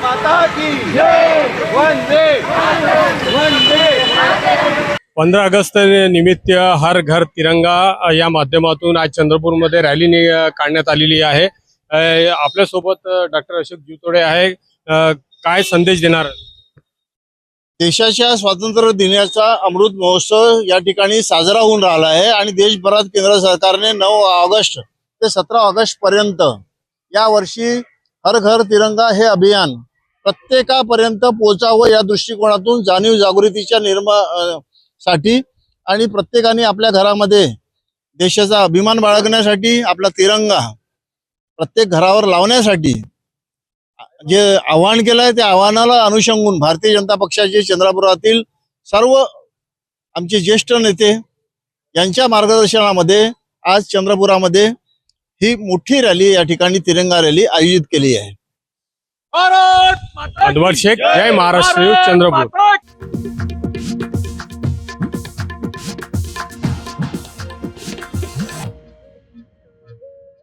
माता की जय. वंदे वंदे. 15 ऑगस्ट निमित्त हर घर तिरंगा या माध्यमातून आज चंद्रपूरमध्ये रॅली काढण्यात आलेली आहे. आपल्यासोबत डॉक्टर अशोक जीवतोडे आहे. काय संदेश देणार? देशाच्या स्वातंत्र्य दिनाचा अमृत महोत्सव या ठिकाणी साजरा होऊन राहिला आहे आणि देशभरात केंद्र सरकारने 9 ऑगस्ट ते 17 ऑगस्ट पर्यंत या वर्षी हर घर तिरंगा हे अभियान प्रत्येकापर्यंत पोहोचावं या दृष्टिकोनातून जाणीव जागृतीच्या साठी आणि प्रत्येकाने आपल्या घरामध्ये देशाचा अभिमान बाळगण्यासाठी आपला तिरंगा प्रत्येक घरावर लावण्यासाठी जे आवाहन केलं आहे त्या आव्हानाला अनुषंगून भारतीय जनता पक्षाचे चंद्रपुरातील सर्व आमचे ज्येष्ठ नेते यांच्या मार्गदर्शनामध्ये आज चंद्रपुरामध्ये ही मोठी रॅली या ठिकाणी तिरंगा रॅली आयोजित केली आहे. अनवर शेख, जय महाराष्ट्र, चंद्रपूर.